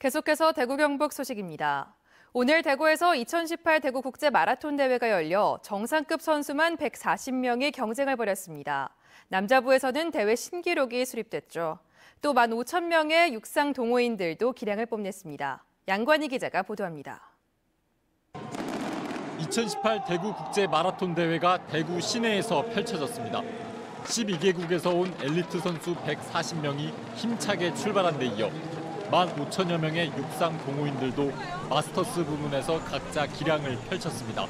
계속해서 대구 경북 소식입니다. 오늘 대구에서 2018 대구 국제 마라톤 대회가 열려 정상급 선수만 140명이 경쟁을 벌였습니다. 남자부에서는 대회 신기록이 수립됐죠. 또 15,000명의 육상 동호인들도 기량을 뽐냈습니다. 양관희 기자가 보도합니다. 2018 대구 국제 마라톤 대회가 대구 시내에서 펼쳐졌습니다. 12개국에서 온 엘리트 선수 140명이 힘차게 출발한 데 이어 15,000여 명의 육상 동호인들도 마스터스 부문에서 각자 기량을 펼쳤습니다.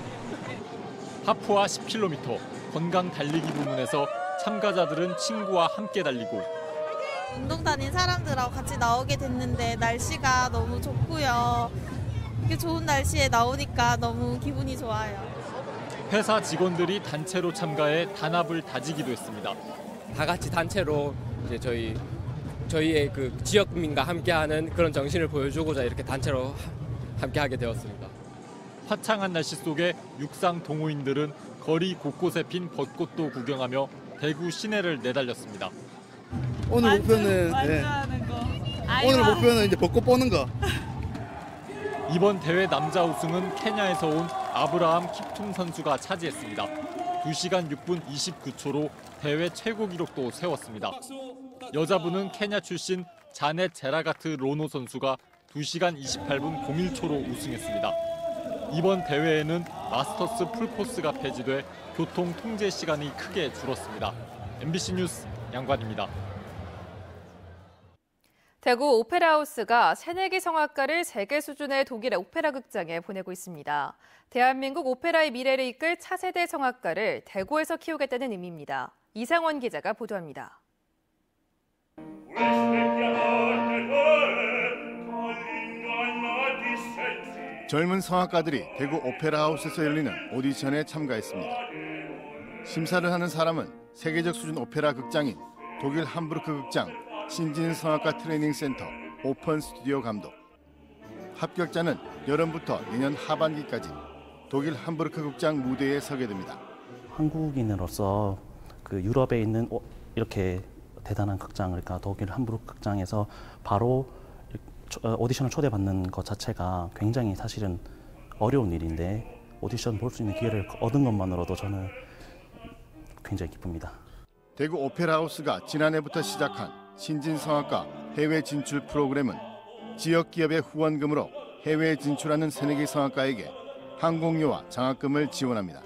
하프와 10km, 건강 달리기 부문에서 참가자들은 친구와 함께 달리고 운동 다닌 사람들하고 같이 나오게 됐는데 날씨가 너무 좋고요. 이렇게 좋은 날씨에 나오니까 너무 기분이 좋아요. 회사 직원들이 단체로 참가해 단합을 다지기도 했습니다. 다 같이 단체로 이제 저희의 그 지역민과 함께하는 그런 정신을 보여주고자 이렇게 단체로 함께하게 되었습니다. 화창한 날씨 속에 육상 동호인들은 거리 곳곳에 핀 벚꽃도 구경하며 대구 시내를 내달렸습니다. 오늘 목표는 오늘 목표는 이제 벚꽃 보는 거. 이번 대회 남자 우승은 케냐에서 온 아브라함 킵퉁 선수가 차지했습니다. 2시간 6분 29초로 대회 최고 기록도 세웠습니다. 여자부는 케냐 출신 자넷 제라가트 로노 선수가 2시간 28분 01초로 우승했습니다. 이번 대회에는 마스터스 풀코스가 폐지돼 교통 통제 시간이 크게 줄었습니다. MBC 뉴스 양관입니다. 대구 오페라하우스가 새내기 성악가를 세계 수준의 독일 오페라 극장에 보내고 있습니다. 대한민국 오페라의 미래를 이끌 차세대 성악가를 대구에서 키우겠다는 의미입니다. 이상원 기자가 보도합니다. 젊은 성악가들이 대구 오페라하우스에서 열리는 오디션에 참가했습니다. 심사를 하는 사람은 세계적 수준 오페라 극장인 독일 함부르크 극장 신진 성악가 트레이닝 센터 오픈 스튜디오 감독. 합격자는 여름부터 내년 하반기까지 독일 함부르크 극장 무대에 서게 됩니다. 한국인으로서 그 유럽에 있는 이렇게 대단한 극장, 그러니까 독일 함부르크 극장에서 바로 오디션을 초대받는 것 자체가 굉장히 사실은 어려운 일인데 오디션 볼 수 있는 기회를 얻은 것만으로도 저는 굉장히 기쁩니다. 대구 오페라하우스가 지난해부터 시작한 신진 성악가 해외 진출 프로그램은 지역 기업의 후원금으로 해외 진출하는 새내기 성악가에게 항공료와 장학금을 지원합니다.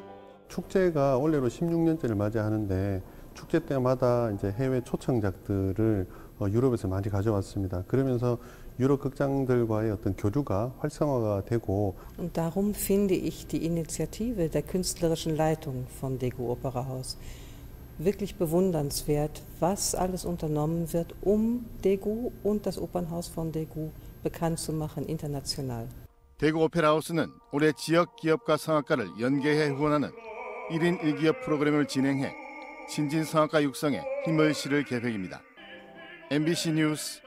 축제가 올해로 16년째를 맞이하는데 축제 때마다 이제 해외 초청작들을 유럽에서 많이 가져왔습니다. 그러면서 유럽 극장들과의 어떤 교류가 활성화가 되고. Und darum finde ich die Initiative der künstlerischen Leitung von Daegu Operahaus wirklich bewundernswert, was alles unternommen wird, Daegu und das Opernhaus von Daegu bekannt zu machen international. 대구 오페라하우스는 올해 지역 기업과 성악가를 연계해 후원하는 1인 1기업 프로그램을 진행해 신진 성악가 육성에 힘을 실을 계획입니다. MBC 뉴스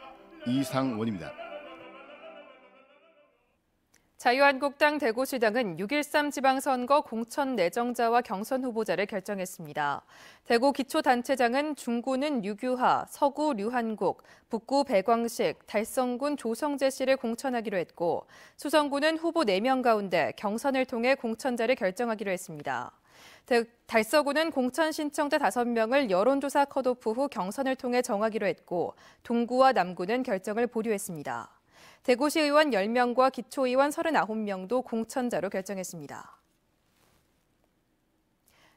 이상원입니다. 자유한국당 대구시당은 6.13 지방선거 공천 내정자와 경선 후보자를 결정했습니다. 대구 기초단체장은 중구는 류규하, 서구 류한국, 북구 배광식, 달성군 조성재 씨를 공천하기로 했고 수성구는 후보 4명 가운데 경선을 통해 공천자를 결정하기로 했습니다. 달서구는 공천 신청자 5명을 여론조사 컷오프 후 경선을 통해 정하기로 했고 동구와 남구는 결정을 보류했습니다. 대구시 의원 10명과 기초의원 39명도 공천자로 결정했습니다.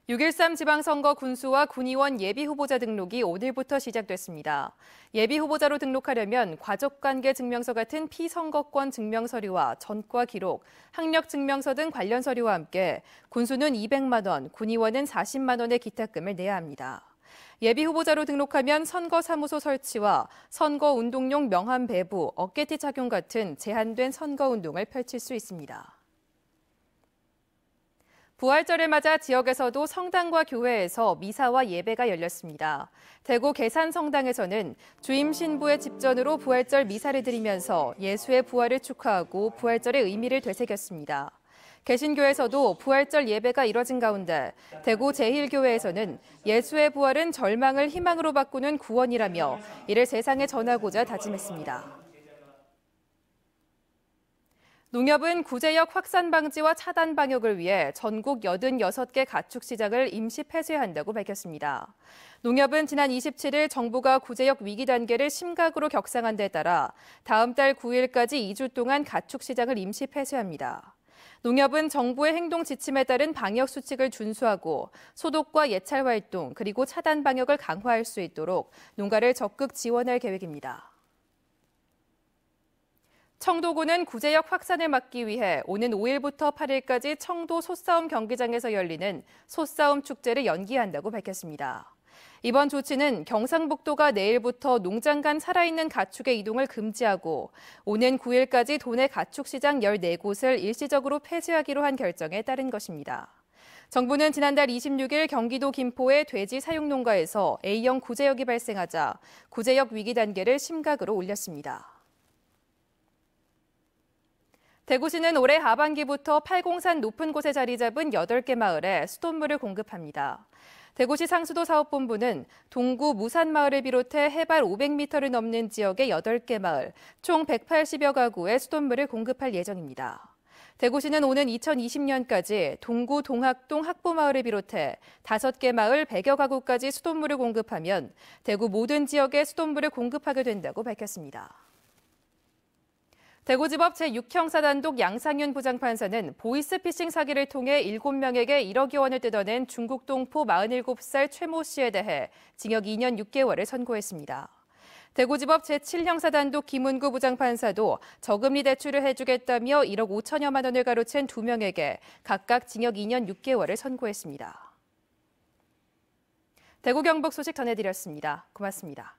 6.13 지방선거 군수와 군의원 예비후보자 등록이 오늘부터 시작됐습니다. 예비후보자로 등록하려면 가족관계 증명서 같은 피선거권 증명서류와 전과 기록, 학력증명서 등 관련 서류와 함께 군수는 200만 원, 군의원은 40만 원의 기탁금을 내야 합니다. 예비후보자로 등록하면 선거사무소 설치와 선거운동용 명함 배부, 어깨티 착용 같은 제한된 선거운동을 펼칠 수 있습니다. 부활절을 맞아 지역에서도 성당과 교회에서 미사와 예배가 열렸습니다. 대구 계산성당에서는 주임 신부의 집전으로 부활절 미사를 드리면서 예수의 부활을 축하하고 부활절의 의미를 되새겼습니다. 개신교에서도 부활절 예배가 이뤄진 가운데 대구 제1교회에서는 예수의 부활은 절망을 희망으로 바꾸는 구원이라며 이를 세상에 전하고자 다짐했습니다. 농협은 구제역 확산 방지와 차단 방역을 위해 전국 86개 가축 시장을 임시 폐쇄한다고 밝혔습니다. 농협은 지난 27일 정부가 구제역 위기 단계를 심각으로 격상한 데 따라 다음 달 9일까지 2주 동안 가축 시장을 임시 폐쇄합니다. 농협은 정부의 행동 지침에 따른 방역 수칙을 준수하고 소독과 예찰 활동 그리고 차단 방역을 강화할 수 있도록 농가를 적극 지원할 계획입니다. 청도구는 구제역 확산을 막기 위해 오는 5일부터 8일까지 청도 솥싸움 경기장에서 열리는 솥싸움 축제를 연기한다고 밝혔습니다. 이번 조치는 경상북도가 내일부터 농장 간 살아있는 가축의 이동을 금지하고 오는 9일까지 도내 가축시장 14곳을 일시적으로 폐쇄하기로 한 결정에 따른 것입니다. 정부는 지난달 26일 경기도 김포의 돼지 사육 농가에서 A형 구제역이 발생하자 구제역 위기 단계를 심각으로 올렸습니다. 대구시는 올해 하반기부터 팔공산 높은 곳에 자리 잡은 8개 마을에 수돗물을 공급합니다. 대구시 상수도 사업본부는 동구 무산마을을 비롯해 해발 500m를 넘는 지역의 8개 마을, 총 180여 가구에 수돗물을 공급할 예정입니다. 대구시는 오는 2020년까지 동구 동학동 학부마을을 비롯해 5개 마을 100여 가구까지 수돗물을 공급하면 대구 모든 지역에 수돗물을 공급하게 된다고 밝혔습니다. 대구지법 제6형사단독 양상윤 부장판사는 보이스피싱 사기를 통해 7명에게 1억여 원을 뜯어낸 중국 동포 47살 최모 씨에 대해 징역 2년 6개월을 선고했습니다. 대구지법 제7형사단독 김은구 부장판사도 저금리 대출을 해주겠다며 1억 5천여만 원을 가로챈 2명에게 각각 징역 2년 6개월을 선고했습니다. 대구 경북 소식 전해드렸습니다. 고맙습니다.